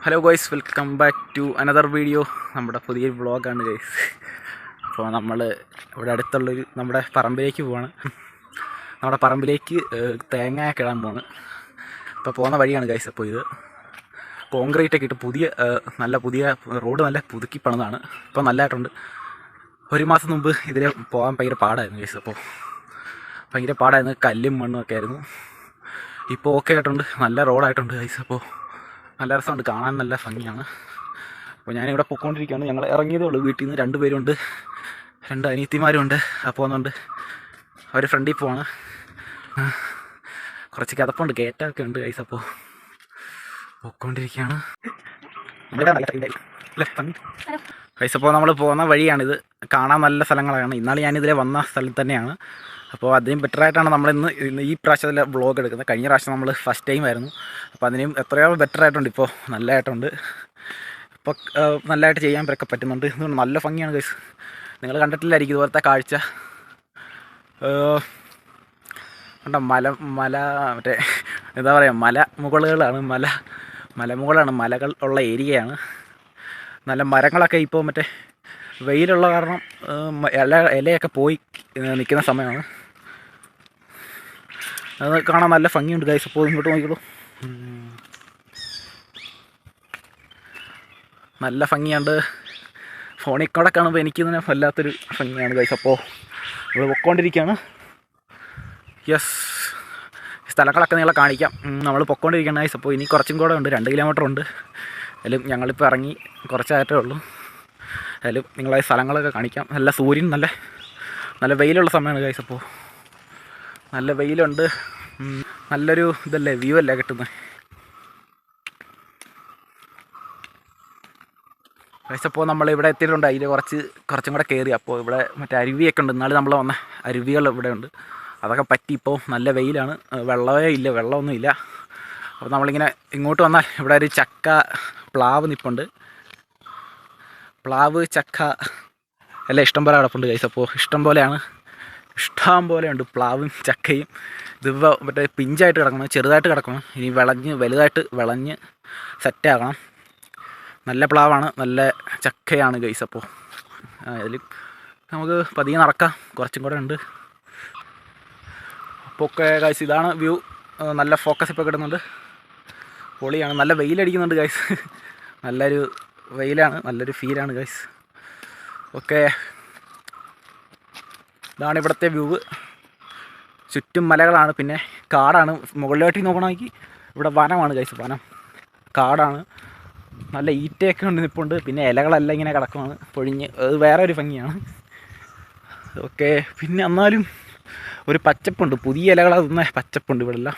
Hello guys, welcome back to another video. നമ്മുടെ പുതിയൊരു വ്ളോഗാണ് ഗൈസ്. അപ്പോൾ നമ്മൾ ഇവിടെ അടുത്തുള്ളൊരു നമ്മുടെ പറമ്പിലേക്ക് പോവാണ്. നമ്മുടെ പറമ്പിലേക്ക് തേങ്ങയൊക്കെ ഇടാൻ പോവാണ്. ഇപ്പോൾ പോകുന്ന വഴിയാണ് ഗൈസ്. അപ്പോൾ ഇത് കോൺക്രീറ്റൊക്കെ ഇട്ട് പുതിയ റോഡ് നല്ല പുതുക്കി പണിതാണ്. ഇപ്പോൾ നല്ലതായിട്ടുണ്ട്. ഒരു മാസം മുമ്പ് ഇതിൽ പോകാൻ ഭയങ്കര പാടായിരുന്നു ഗൈസ്. അപ്പോൾ ഭയങ്കര പാടായിരുന്നു, കല്ലും മണ്ണും ഒക്കെ ആയിരുന്നു. ഇപ്പോൾ ഓക്കെ ആയിട്ടുണ്ട്, നല്ല റോഡായിട്ടുണ്ട് ഗൈസ്. അപ്പോൾ നല്ല രസമുണ്ട്, കാണാൻ നല്ല ഭംഗിയാണ്. അപ്പോൾ ഞാനിവിടെ പൊയ്ക്കൊണ്ടിരിക്കുകയാണ്. ഞങ്ങൾ ഇറങ്ങിയതേ ഉള്ളൂ. വീട്ടിൽ നിന്ന് 2 പേരുണ്ട്, 2 അനിയത്തിമാരുണ്ട്. അപ്പോൾ ഒന്നുണ്ട് അവർ ഫ്രണ്ടിൽ പോവാണ്. കുറച്ച് കിതപ്പുണ്ട്, കയറ്റമൊക്കെ ഉണ്ട് ഗൈസ്. അപ്പോൾ പൊയ്ക്കൊണ്ടിരിക്കുകയാണ് ഗൈസ്. അപ്പോൾ നമ്മൾ പോകുന്ന വഴിയാണിത്. കാണാൻ നല്ല സ്ഥലങ്ങളാണ്. ഇന്നാൾ ഞാനിതിലെ വന്ന സ്ഥലത്ത് തന്നെയാണ്. അപ്പോൾ അതിനും ബെറ്ററായിട്ടാണ് നമ്മളിന്ന് ഈ പ്രാവശ്യത്തിലെ വ്ളോഗ് എടുക്കുന്നത്. കഴിഞ്ഞ പ്രാവശ്യം നമ്മൾ ഫസ്റ്റ് ടൈം ആയിരുന്നു. അപ്പോൾ അതിനും എത്രയോ ബെറ്ററായിട്ടുണ്ട്. ഇപ്പോൾ നല്ലതായിട്ടുണ്ട്. ഇപ്പോൾ നല്ലതായിട്ട് ചെയ്യാൻ പറ്റുന്നുണ്ട്. ഇതുകൊണ്ട് നല്ല ഭംഗിയാണ് ഗൈസ്. നിങ്ങൾ കണ്ടിട്ടില്ലായിരിക്കും ഇതുപോലത്തെ കാഴ്ച. കണ്ടോ, മറ്റേ എന്താ പറയുക, മലമുകളാണ്, മലകൾ ഉള്ള ഏരിയയാണ്. നല്ല മരങ്ങളൊക്കെ ഇപ്പോൾ മറ്റേ വെയിലുള്ള കാരണം ഇലയൊക്കെ പോയി നിൽക്കുന്ന സമയമാണ്. അത് കാണാൻ നല്ല ഭംഗിയുണ്ട് ഗൈസ്. അപ്പോൾ ഇങ്ങോട്ട് നോക്കിക്കോളൂ, നല്ല ഭംഗിയുണ്ട്. ഫോണിൽ കൂടെ കാണുമ്പോൾ എനിക്ക് തന്നെ വല്ലാത്തൊരു ഭംഗിയാണ് ഗൈസ്. അപ്പോൾ ഇവിടെ പൊയ്ക്കൊണ്ടിരിക്കുകയാണ്. യെസ്, സ്ഥലങ്ങളൊക്കെ നിങ്ങളെ കാണിക്കാം. നമ്മൾ പൊയ്ക്കൊണ്ടിരിക്കുകയാണ് ഗൈസ്. അപ്പോൾ ഇനി കുറച്ചും കൂടെ ഉണ്ട്, 2 കിലോമീറ്റർ ഉണ്ട്. അതിലും ഞങ്ങളിപ്പോൾ ഇറങ്ങി കുറച്ചായിട്ടേ ഉള്ളൂ. അതിലും നിങ്ങളെ സ്ഥലങ്ങളൊക്കെ കാണിക്കാം. നല്ല സൂര്യൻ, നല്ല വെയിലുള്ള സമയമാണ് ഗൈസ്. അപ്പോൾ നല്ല വെയിലുണ്ട്, നല്ലൊരു ഇതല്ലേ, വ്യൂ അല്ലേ കിട്ടുന്നത് ഗൈസ്. അപ്പോൾ നമ്മളിവിടെ എത്തിയിട്ടുണ്ട്. അതിൽ കുറച്ചും കൂടെ കയറി. അപ്പോൾ ഇവിടെ മറ്റേ അരുവിയൊക്കെ ഉണ്ട്. ഇന്നാൾ നമ്മൾ വന്ന അരുവികൾ ഇവിടെ ഉണ്ട്. അതൊക്കെ പറ്റി ഇപ്പോൾ നല്ല വെയിലാണ്, വെള്ളമൊന്നും ഇല്ല. അപ്പോൾ നമ്മളിങ്ങനെ ഇങ്ങോട്ട് വന്നാൽ ഇവിടെ ഒരു പ്ലാവ് നിൽപ്പുണ്ട്. പ്ലാവ്, ചക്ക എല്ലാം ഇഷ്ടം പോലെ കിടപ്പുണ്ട് ഗൈസ്. അപ്പോൾ ഇഷ്ടം പോലെയുണ്ട് പ്ലാവും ചക്കയും. ഇതിപ്പോൾ മറ്റേ പിഞ്ചായിട്ട് കിടക്കണം, ചെറുതായിട്ട് കിടക്കണം. ഇനി വലുതായിട്ട് വിളഞ്ഞ് സെറ്റാകണം. നല്ല പ്ലാവാണ്, നല്ല ചക്കയാണ് ഗൈസ്. അപ്പോൾ അതിൽ നമുക്ക് പതിയെ നടക്കാം, കുറച്ചും കൂടെ ഉണ്ട്. അപ്പോൾ ഒക്കെ ഗൈസ്, ഇതാണ് വ്യൂ. നല്ല ഫോക്കസ് ഇപ്പോൾ കിട്ടുന്നുണ്ട്, പൊളിയാണ്. നല്ല വെയിലടിക്കുന്നുണ്ട് ഗൈസ്. നല്ലൊരു വെയിലാണ്, നല്ലൊരു ഫീലാണ് ഗൈസ്. ഓക്കെ, ഇതാണ് ഇവിടുത്തെ വ്യൂ. ചുറ്റും മലകളാണ്, പിന്നെ കാടാണ്. മുകളിലോട്ട് നോക്കണമെങ്കിൽ ഇവിടെ വനമാണ് ഗൈസ്, കാടാണ്. നല്ല ഈറ്റയൊക്കെ ഉണ്ട്, നിൽപ്പുണ്ട്. പിന്നെ ഇലകളെല്ലാം ഇങ്ങനെ കിടക്കുകയാണ് പൊഴിഞ്ഞ്. അത് വേറെ ഒരു ഭംഗിയാണ്. ഓക്കെ, പിന്നെ എന്നാലും ഒരു പച്ചപ്പുണ്ട്, പുതിയ ഇലകളാകുന്ന പച്ചപ്പുണ്ട് ഇവിടെ എല്ലാം.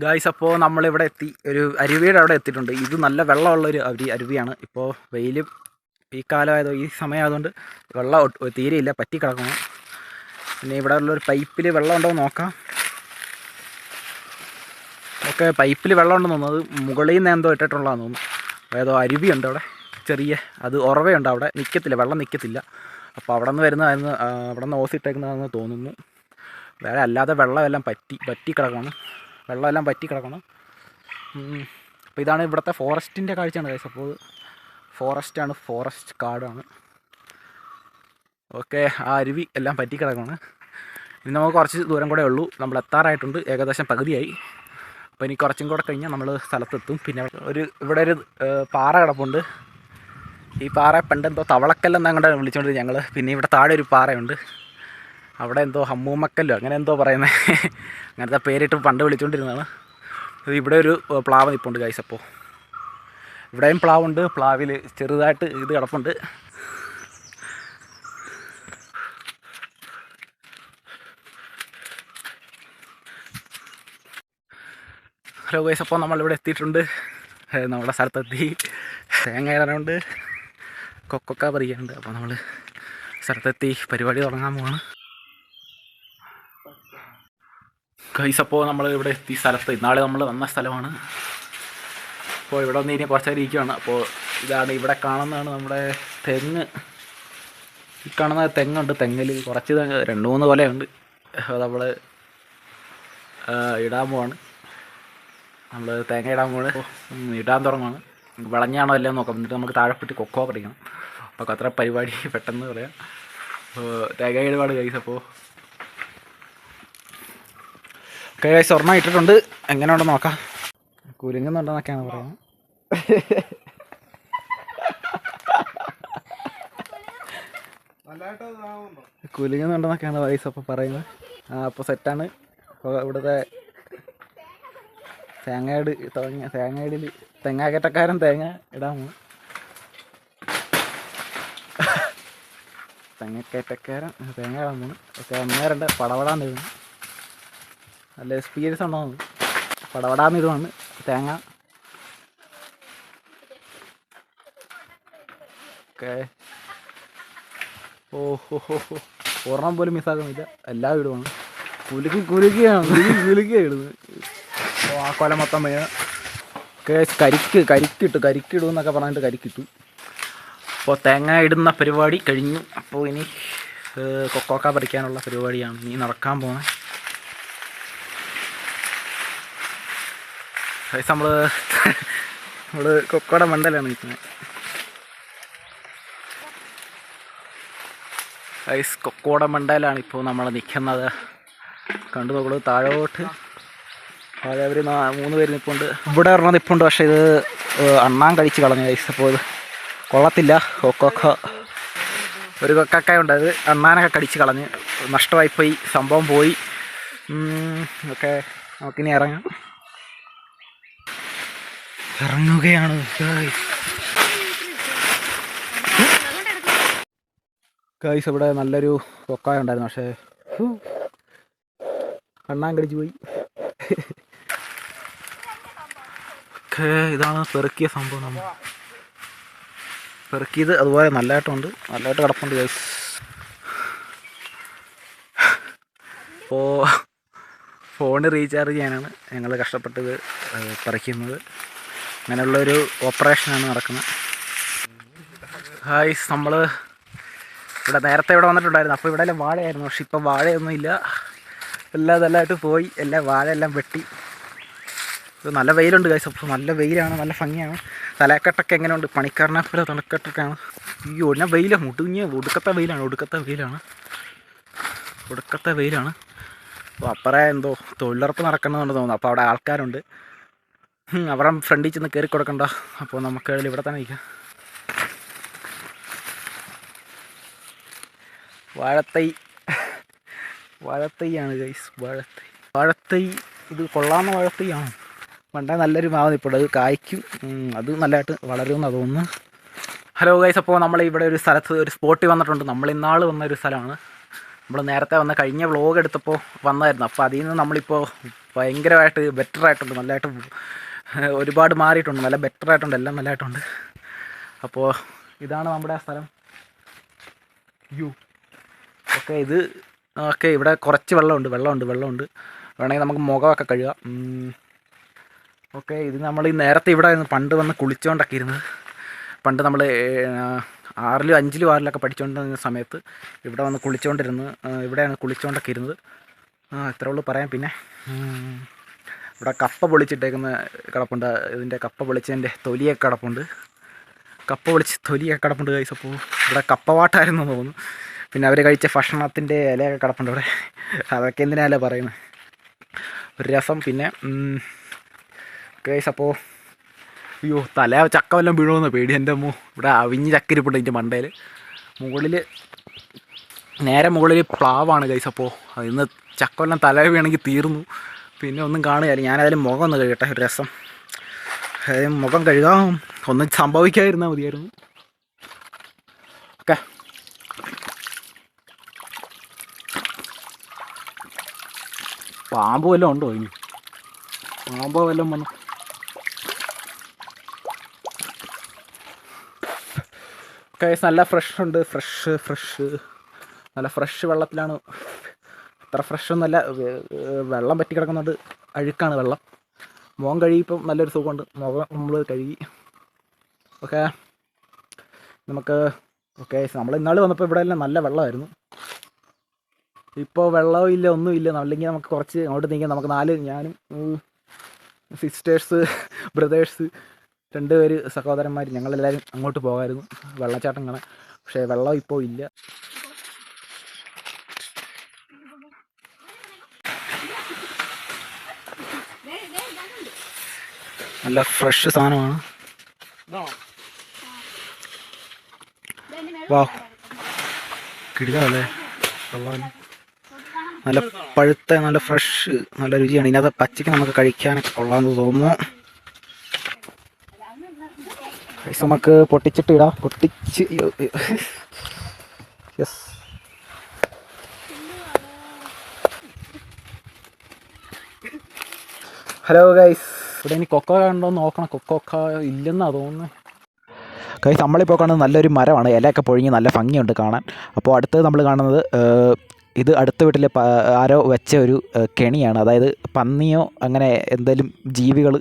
ഗായ്സ്, അപ്പോൾ നമ്മളിവിടെ എത്തി. ഒരു അരുവിയുടെ അവിടെ എത്തിയിട്ടുണ്ട്. ഇത് നല്ല വെള്ളമുള്ളൊരു അരുവിയാണ്. ഇപ്പോൾ ഈ കാലമായതോ ഈ സമയമായതുകൊണ്ട് വെള്ളം തീരെയില്ല, പറ്റി കിടക്കണം. പിന്നെ ഇവിടെ ഉള്ളൊരു പൈപ്പിൽ വെള്ളം ഉണ്ടോ എന്ന് നോക്കാം. ഓക്കെ, പൈപ്പിൽ വെള്ളം ഉണ്ടെന്ന് തോന്നുന്നു. അത് മുകളിൽ നിന്ന് എന്തോ ഇട്ടിട്ടുള്ളതാണെന്ന് തോന്നുന്നു. ഏതോ അരുവിയുണ്ട് അവിടെ, അത് ഉറവയുണ്ട്. അവിടെ വെള്ളം നിൽക്കത്തില്ല. അപ്പോൾ അവിടെ നിന്ന് വരുന്നതായിരുന്നു, അവിടെ നിന്ന് ഓസിട്ടേക്കുന്നതാണെന്ന് തോന്നുന്നു. വേറെ അല്ലാതെ വെള്ളമെല്ലാം പറ്റി കിടക്കണം. അപ്പോൾ ഇതാണ് ഇവിടുത്തെ ഫോറസ്റ്റിൻ്റെ കാഴ്ചയാണ് ഗൈസ്. അപ്പോൾ ഫോറസ്റ്റ് കാടാണ്. ഓക്കെ, ആ അരുവി എല്ലാം പറ്റി കിടക്കുകയാണ്. ഇനി നമുക്ക് കുറച്ച് ദൂരം കൂടെ ഉള്ളൂ, നമ്മൾ എത്താറായിട്ടുണ്ട്. ഏകദേശം പകുതിയായി. അപ്പോൾ ഇനി കുറച്ചും കൂടെ കഴിഞ്ഞാൽ നമ്മൾ സ്ഥലത്തെത്തും. പിന്നെ ഇവിടെ ഒരു പാറ കിടപ്പുണ്ട്. ഈ പാറ പണ്ടെന്തോ തവളക്കല്ലെന്ന് അങ്ങോട്ട് വിളിച്ചുകൊണ്ടിരുന്നത് ഞങ്ങൾ. പിന്നെ ഇവിടെ താഴെ ഒരു പാറയുണ്ട്, അവിടെ എന്തോ ഹമ്മൂമക്കല്ലോ അങ്ങനെ എന്തോ പറയുന്നത്, അങ്ങനത്തെ പേരിട്ട് പണ്ട് വിളിച്ചുകൊണ്ടിരുന്നതാണ്. ഇവിടെ ഒരു പ്ലാവ് നിൽപ്പുണ്ട് ഗൈസ്. അപ്പോൾ ഇവിടെയും പ്ലാവുണ്ട്. പ്ലാവിൽ ചെറുതായിട്ട് ഇത് കിടപ്പുണ്ട്. ഹലോ ഗൈസ്, അപ്പോൾ നമ്മളിവിടെ എത്തിയിട്ടുണ്ട്. നമ്മുടെ സ്ഥലത്തെത്തി. തേങ്ങ ഇടാനുണ്ട്, കൊക്കൊക്ക പറിക്കാനുണ്ട്. അപ്പോൾ നമ്മൾ സ്ഥലത്തെത്തി, പരിപാടി തുടങ്ങാൻ പോവാണ്. ഗൈസ് അപ്പോൾ നമ്മൾ ഇവിടെ എത്തി സ്ഥലത്ത്. ഇന്നാളെ നമ്മൾ വന്ന സ്ഥലമാണ്. അപ്പോൾ ഇവിടെ വന്ന് ഇനി കുറച്ച് നേരം ഇരിക്കുകയാണ്. അപ്പോൾ ഇതാണ് ഇവിടെ കാണുന്നതാണ് നമ്മുടെ തെങ്ങ്. ഈ കാണുന്ന തെങ്ങുണ്ട്. തെങ്ങിൽ കുറച്ച് തെങ്ങ് 2-3 കൊലയുണ്ട്. അത് നമ്മൾ ഇടാൻ പോവാണ്. നമ്മൾ തേങ്ങ ഇടാൻ പോവാണ്. ഇടാൻ തുടങ്ങുകയാണ്. വിളഞ്ഞാണോ എല്ലാം നോക്കാം. എന്നിട്ട് നമുക്ക് താഴെപ്പെട്ട് കൊക്കോ പറിക്കണം. അപ്പോൾ അത്ര പരിപാടി പെട്ടെന്ന് പറയാം. തേങ്ങ ഇടുപാട് ഗൈസ്. അപ്പോൾ ഓക്കെ ഗൈസ്, ഒരെണ്ണം ഇട്ടിട്ടുണ്ട്. എങ്ങനെ ഉണ്ടെന്ന് നോക്കാം. കുലുങ്ങുന്നുണ്ടെന്നൊക്കെയാണ് പറയുന്നത്. കുലുങ്ങുന്നുണ്ടെന്നൊക്കെയാണ് ഗൈസ് അപ്പോൾ പറയുന്നത്. അപ്പോൾ സെറ്റാണ്. അപ്പോൾ ഇവിടുത്തെ തേങ്ങയിടിൽ തെങ്ങാകേറ്റക്കാരൻ തേങ്ങ ഇടാൻ പോകും. തെങ്ങക്കയറ്റക്കാരൻ തേങ്ങ ഇടാൻ പോകുന്നു. ഓക്കെ, 1-2 പടപടാന്ന് ഇടുന്നു. നല്ല എക്സ്പീരിയൻസ് ഉണ്ടോ? പടപടാന്ന് ഇടുവാണ് തേങ്ങ. ഓക്കെ, ഓഹോ ഒരെണ്ണം പോലും മിസ്സാക്കുന്നില്ല. എല്ലാം ഇടുവാണ്. കുലുക്കിയാണ് ഇടുന്നത്. അപ്പോൾ ആ കൊല മൊത്തം വീണ്. ഓക്കെ, കരിക്കിടുമെന്നൊക്കെ പറഞ്ഞിട്ട് കരിക്കിട്ടു. അപ്പോൾ തേങ്ങ ഇടുന്ന പരിപാടി കഴിഞ്ഞു. അപ്പോൾ ഇനി കൊക്കോക്ക പറിക്കാനുള്ള പരിപാടിയാണ് ഇനി നടക്കാൻ പോകുന്നത്. നമ്മൾ കൊക്കോയുടെ മണ്ടലാണ് നിൽക്കുന്നത്. കൊക്കോയുടെ മണ്ടയിലാണ് ഇപ്പോൾ നമ്മൾ നിൽക്കുന്നത്. കണ്ടു നോക്കുള്ളൂ. താഴോട്ട് അവർ 3 പേര് നിൽപ്പുണ്ട്. ഇവിടെ ഒരെണ്ണം നിൽപ്പുണ്ട്. പക്ഷേ ഇത് അണ്ണാൻ കഴിച്ച് കളഞ്ഞു ഗൈസ്. അപ്പോൾ ഇത് കൊള്ളത്തില്ല. കൊക്കോക്ക ഒരു കൊക്കക്ക ഉണ്ട്. അത് അണ്ണാനൊക്കെ കടിച്ച് കളഞ്ഞ് നഷ്ടമായിപ്പോയി. സംഭവം പോയി. ഓക്കെ, നമുക്കിനി ഇറങ്ങുകയാണ് ഗൈസ്. ഇവിടെ നല്ലൊരു കൊക്കായ ഉണ്ടായിരുന്നു. പക്ഷേ അണ്ണാൻ കടിച്ചു പോയി. ഓക്കെ, ഇതാണ് പെറുക്കിയ സംഭവം. നമ്മൾ പെറുക്കിയത് അതുപോലെ നല്ലതായിട്ടുണ്ട്. നല്ലതായിട്ട് കിടപ്പുണ്ട് ഗൈസ്. അപ്പോൾ ഫോണ് റീചാർജ് ചെയ്യാനാണ് ഞങ്ങൾ കഷ്ടപ്പെട്ടത് പറിക്കുന്നത്. അങ്ങനെയുള്ളൊരു ഓപ്പറേഷനാണ് നടക്കുന്നത്. ഗൈസ്, നമ്മൾ നേരത്തെ ഇവിടെ വന്നിട്ടുണ്ടായിരുന്നു. അപ്പോൾ ഇവിടെ എല്ലാം വാഴയായിരുന്നു. പക്ഷെ ഇപ്പം വാഴയൊന്നും ഇല്ല. എല്ലാം നല്ലതായിട്ട് പോയി. വാഴയെല്ലാം വെട്ടി. നല്ല വെയിലുണ്ട് ഗൈസ്. അപ്പോൾ നല്ല വെയിലാണ്. നല്ല ഭംഗിയാണ്. തലക്കെട്ടൊക്കെ എങ്ങനെയുണ്ട്? പണിക്കാരനെ പോലെ തലക്കെട്ടൊക്കെയാണ്. ഈ ഒന്നെ വെയിലാണ്. ഒടുക്കത്തെ വെയിലാണ്. അപ്പോൾ അപ്പറേ എന്തോ തൊഴിലുറപ്പ് നടക്കണമെന്ന് തോന്നുന്നു. അപ്പോൾ അവിടെ ആൾക്കാരുണ്ട്. അവരുടെ ഫ്രണ്ടിൽ ചെന്ന് കയറി കൊടുക്കണ്ട. അപ്പോൾ നമുക്ക് ഇവിടെ തന്നെ നിൽക്കാം. വാഴത്തൈയാണ് ഗൈസ്. വാഴത്തൈ ഇത് കൊള്ളാവുന്ന വാഴത്തൈയാണ്. പണ്ടേ നല്ലൊരു മാവ് നിൽപ്പുണ്ട്. അത് കായ്ക്കും. അത് നല്ലതായിട്ട് വളരുമെന്ന് തോന്നുന്നു. ഹലോ ഗൈസ്, അപ്പോൾ നമ്മൾ ഇവിടെ ഒരു സ്ഥലത്ത് ഒരു സ്പോട്ടിൽ വന്നിട്ടുണ്ട്. നമ്മൾ ഇന്നാൾ വന്ന ഒരു സ്ഥലമാണ്. നമ്മൾ നേരത്തെ കഴിഞ്ഞ വ്ളോഗ് എടുത്തപ്പോൾ വന്നായിരുന്നു. അപ്പോൾ അതിൽ നിന്ന് നമ്മളിപ്പോൾ ഭയങ്കരമായിട്ട് ബെറ്ററായിട്ടുണ്ട്. നല്ലതായിട്ട് ഒരുപാട് മാറിയിട്ടുണ്ട്. നല്ല ബെറ്ററായിട്ടുണ്ട്. എല്ലാം നല്ലതായിട്ടുണ്ട്. അപ്പോൾ ഇതാണ് നമ്മുടെ സ്ഥലം. ഓക്കെ, ഇവിടെ കുറച്ച് വെള്ളമുണ്ട്. വേണമെങ്കിൽ നമുക്ക് മുഖമൊക്കെ കഴുകാം. ഓക്കെ, ഇത് നമ്മൾ ഈ നേരത്തെ ഇവിടെ പണ്ട് വന്ന് കുളിച്ചുകൊണ്ടൊക്കെ ഇരുന്നത്. പണ്ട് നമ്മൾ 6-ലും 5-ലും 6-ലൊക്കെ പഠിച്ചുകൊണ്ടിരുന്ന സമയത്ത് ഇവിടെ വന്ന് ഇവിടെയാണ് കുളിച്ചുകൊണ്ടൊക്കെ ഇരുന്നത്. ഇത്രേ ഉള്ളൂ പറയാൻ. പിന്നെ ഇവിടെ കപ്പ പൊളിച്ചിട്ടേക്കുന്ന കിടപ്പുണ്ട്. ഇതിൻ്റെ കപ്പ പൊളിച്ചതിൻ്റെ തൊലിയൊക്കെ കിടപ്പുണ്ട്. ഗൈസ്. അപ്പോൾ ഇവിടെ കപ്പവാട്ടായിരുന്നു തോന്നുന്നു. പിന്നെ അവർ കഴിച്ച ഭക്ഷണത്തിൻ്റെ ഇലയൊക്കെ കിടപ്പുണ്ട് ഇവിടെ. അതൊക്കെ എന്തിനാലേ പറയുന്നത്. ഒരു രസം. പിന്നെ ഗൈസ്, അപ്പോൾ ചക്ക വല്ലതും വീഴുമെന്ന് പേടി. എൻ്റെ അമ്മോ, ഇവിടെ അവിഞ്ഞ് ചക്കരിപ്പുണ്ട് ഇതിൻ്റെ മണ്ടയിൽ. നേരെ മുകളിൽ പ്ലാവാണ് ഗൈസ്. അപ്പോൾ ഇന്ന് ചക്ക വല്ലതും തല വീണെങ്കിൽ തീർന്നു. പിന്നെ ഒന്നും കാണുകയില്ല. ഞാനതിൽ മുഖം ഒന്ന് കഴുകട്ടെ. ഒരു രസം. മുഖം കഴുകാം. ഒന്നും സംഭവിക്കാതിരുന്നാൽ മതിയായിരുന്നു. ഓക്കെ, പാമ്പ് വല്ലതും ഉണ്ടോ? ഇനി പാമ്പോ വല്ലതും വന്നു. ഓക്കെ, നല്ല ഫ്രഷ് ഉണ്ട്. നല്ല ഫ്രഷ് വെള്ളത്തിലാണ് അത്ര ഫ്രഷ് ഒന്നുമല്ല, വെള്ളം പറ്റി കിടക്കുന്നുണ്ട്, അഴുക്കാണ് വെള്ളം. മുഖം കഴുകിയപ്പം നല്ലൊരു സുഖമുണ്ട്, മുഖം നമ്മൾ കഴുകി. ഓക്കെ നമുക്ക് ഓക്കെ. നമ്മൾ ഇന്നാൾ വന്നപ്പോൾ ഇവിടെ എല്ലാം നല്ല വെള്ളമായിരുന്നു. ഇപ്പോൾ വെള്ളവും ഇല്ല, ഒന്നുമില്ല. അല്ലെങ്കിൽ നമുക്ക് കുറച്ച് അങ്ങോട്ട് നീങ്ങി നമുക്ക് 4 ഞാനും സിസ്റ്റേഴ്സ് ബ്രദേഴ്സ് 2 പേര് സഹോദരന്മാർ ഞങ്ങളെല്ലാവരും അങ്ങോട്ട് പോകാമായിരുന്നു വെള്ളച്ചാട്ടം കാണാൻ. പക്ഷേ വെള്ളം ഇപ്പോൾ ഇല്ല. നല്ല ഫ്രഷ് സാധനമാണ്. വാ കിടിലല്ലേ വെള്ളം, നല്ല പഴുത്ത നല്ല ഫ്രഷ് നല്ല രുചിയാണ്. ഇതിനകത്ത് പച്ചയ്ക്ക് നമുക്ക് കഴിക്കാനൊക്കെ കൊള്ളാമെന്ന് തോന്നുന്നു. നമുക്ക് പൊട്ടിച്ചിട്ട് ഇടാം. പൊട്ടിച്ച് യെസ്. ഹലോ ഗൈസ്, ഇവിടെ ഇനി കൊക്കോ ഉണ്ടോ എന്ന് നോക്കണം. കൊക്കോ ഇല്ലെന്നാണ് തോന്നുന്നത്. ഗൈസ്, നമ്മളിപ്പോൾ കാണുന്നത് നല്ലൊരു മരമാണ്, ഇലയൊക്കെ പൊഴിഞ്ഞ് നല്ല ഭംഗിയുണ്ട് കാണാൻ. അപ്പോൾ അടുത്തത് നമ്മൾ കാണുന്നത് ഇത് അടുത്ത വീട്ടിൽ ആരോ വെച്ച ഒരു കെണിയാണ്. അതായത് പന്നിയോ അങ്ങനെ എന്തെങ്കിലും ജീവികൾ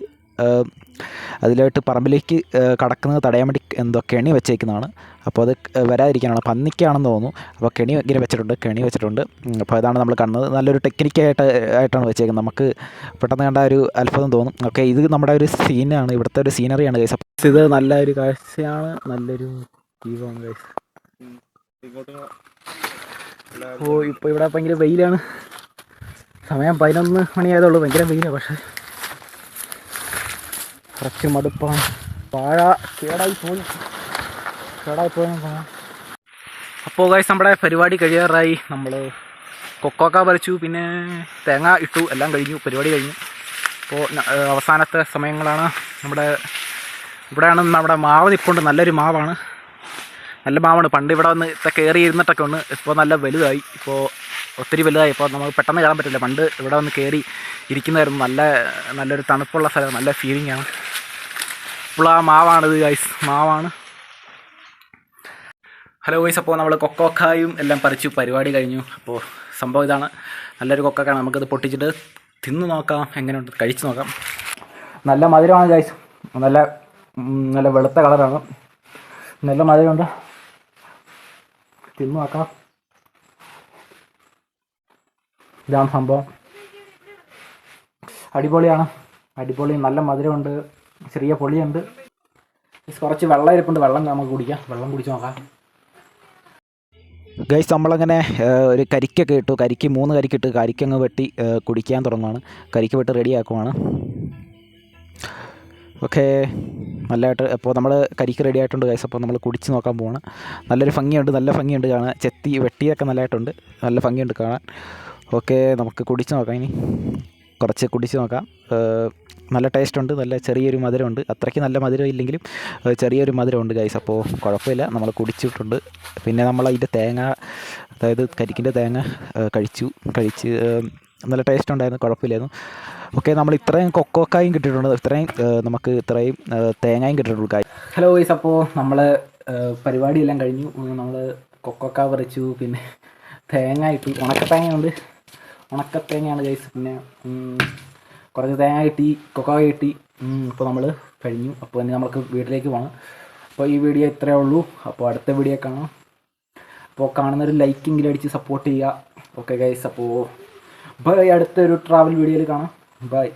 അതിലോട്ട് പറമ്പിലേക്ക് കടക്കുന്നത് തടയാൻ വേണ്ടി എന്തോ കെണി വെച്ചേക്കുന്നതാണ്. അപ്പോൾ അത് വരാതിരിക്കാനാണ്, പന്നിക്കാണെന്ന് തോന്നുന്നു. അപ്പോൾ കെണി ഇങ്ങനെ വെച്ചിട്ടുണ്ട്. അപ്പോൾ അതാണ് നമ്മൾ കാണുന്നത്. നല്ലൊരു ടെക്നിക്കായിട്ടാണ് വെച്ചേക്കുന്നത്. നമുക്ക് പെട്ടെന്ന് കണ്ട ഒരു അത്ഭുതം തോന്നും. ഓക്കെ, ഇത് നമ്മുടെ ഒരു സീനാണ്, ഇവിടുത്തെ ഒരു സീനറിയാണ് ഗൈസ്. ഇത് നല്ലൊരു കാഴ്ചയാണ്, നല്ലൊരു ദീപമാണ് ഗൈസ്. ഓ, ഇപ്പോൾ ഇവിടെ ഭയങ്കര വെയിലാണ്. സമയം 11 മണിയായതുള്ളൂ. ഭയങ്കര വെയിലാണ്. പക്ഷേ കുറച്ച് മടുപ്പാണ്. വാഴ കേടായി പോയി. അപ്പോൾ ഗൈസ്, നമ്മുടെ പരിപാടി കഴിയാറായി. നമ്മൾ കൊക്കോക്ക പറിച്ചു, പിന്നെ തേങ്ങ ഇട്ടു, എല്ലാം കഴിഞ്ഞു, പരിപാടി കഴിഞ്ഞു. അപ്പോൾ അവസാനത്തെ സമയങ്ങളാണ്. ഇവിടെയാണ് നമ്മുടെ മാവ് നിൽപ്പുണ്ട്. നല്ലൊരു മാവാണ്, നല്ല മാവാണ്. പണ്ട് ഇവിടെ വന്ന് കയറി ഇരുന്നിട്ടൊക്കെ ഉണ്ട്. ഇപ്പോൾ നല്ല വലുതായി, ഇപ്പോൾ ഒത്തിരി വലുതായി. ഇപ്പോൾ നമുക്ക് പെട്ടെന്ന് കയറാൻ പറ്റില്ല. പണ്ട് ഇവിടെ വന്ന് കയറി ഇരിക്കുന്നതായിരുന്നു. നല്ലൊരു തണുപ്പുള്ള സ്ഥലം, നല്ല ഫീലിംഗ് ആണ്. ഇപ്പോൾ ആ മാവാണിത് ഗൈസ്, മാവാണ്. ഹലോ ഗൈസ്, അപ്പോൾ നമ്മൾ കൊക്കോക്കായും എല്ലാം പറിച്ചു, പരിപാടി കഴിഞ്ഞു. അപ്പോൾ സംഭവം ഇതാണ്, നല്ലൊരു കൊക്കോക്കാണ്. നമുക്കത് പൊട്ടിച്ചിട്ട് തിന്ന് നോക്കാം, എങ്ങനെയുണ്ട് കഴിച്ച് നോക്കാം. നല്ല മധുരമാണ് ഗൈസ്, നല്ല വെളുത്ത കളറാണ്, നല്ല മധുരമുണ്ട്. തിന്ന് നോക്കാം. ഇതാണ് സംഭവം, അടിപൊളിയാണ്. നല്ല മധുരമുണ്ട്, ചെറിയ പൊളിയുണ്ട്. കുറച്ച് വെള്ളം ഇരിപ്പുണ്ട്, വെള്ളം നമുക്ക് കുടിക്കാം. വെള്ളം കുടിച്ച് നോക്കാം ഗൈസ്. നമ്മളങ്ങനെ ഒരു കരിക്കൊക്കെ ഇട്ടു, 3 കരിക്കിട്ട് കരിക്കങ്ങ് വെട്ടി കുടിക്കാൻ തുടങ്ങുകയാണ്. കരിക്ക് വെട്ടി റെഡിയാക്കുവാണ്. ഓക്കെ, നല്ലതായിട്ട്. അപ്പോൾ നമ്മൾ കരിക്ക് റെഡി ആയിട്ടുണ്ട് ഗൈസ്. അപ്പോൾ നമ്മൾ കുടിച്ച് നോക്കാൻ പോവാണ്. നല്ല ഭംഗിയുണ്ട് കാണാൻ. ചെത്തി വെട്ടിയൊക്കെ നല്ലതായിട്ടുണ്ട്, നല്ല ഭംഗിയുണ്ട് കാണാൻ. ഓക്കെ, നമുക്ക് കുടിച്ച് നോക്കാം. ഇനി കുറച്ച് കുടിച്ച് നോക്കാം. നല്ല ടേസ്റ്റ് ഉണ്ട്, നല്ല ചെറിയൊരു മധുരമുണ്ട്. അത്രയ്ക്ക് നല്ല മധുരം ഇല്ലെങ്കിലും ചെറിയൊരു മധുരമുണ്ട് ഗൈസ്. അപ്പോൾ കുഴപ്പമില്ല, നമ്മൾ കുടിച്ചിട്ടുണ്ട്. പിന്നെ നമ്മൾ അതിൻ്റെ തേങ്ങ, അതായത് കരിക്കിൻ്റെ തേങ്ങ കഴിച്ച് നല്ല ടേസ്റ്റ് ഉണ്ടായിരുന്നു, കുഴപ്പമില്ലായിരുന്നു. ഓക്കെ, നമ്മൾ ഇത്രയും കൊക്കോക്കായും കിട്ടിയിട്ടുണ്ട്, നമുക്ക് ഇത്രയും തേങ്ങയും കിട്ടിയിട്ടുണ്ട്. ഹലോ ഗൈസ്, അപ്പോൾ നമ്മൾ പരിപാടിയെല്ലാം കഴിഞ്ഞു. നമ്മൾ കൊക്കോക്ക പറിച്ചു, പിന്നെ തേങ്ങ ഇട്ടു. ഉണക്കത്തേങ്ങയാണ് ഗൈസ്. പിന്നെ കുറച്ച് തേങ്ങ കിട്ടി, കൊക്കോ കിട്ടി. ഇപ്പോൾ നമ്മൾ കഴിഞ്ഞു. അപ്പോൾ ഇനി നമുക്ക് വീട്ടിലേക്ക് പോകണം. അപ്പോൾ ഈ വീഡിയോ ഇത്രയേ ഉള്ളൂ. അപ്പോൾ അടുത്ത വീഡിയോ കാണാം. അപ്പോൾ കാണുന്നൊരു ലൈക്കെങ്കിലും അടിച്ച് സപ്പോർട്ട് ചെയ്യുക. ഓക്കെ ഗൈസ്, അപ്പോൾ ബൈ. അടുത്തൊരു ട്രാവൽ വീഡിയോയിൽ കാണാം. ബൈ.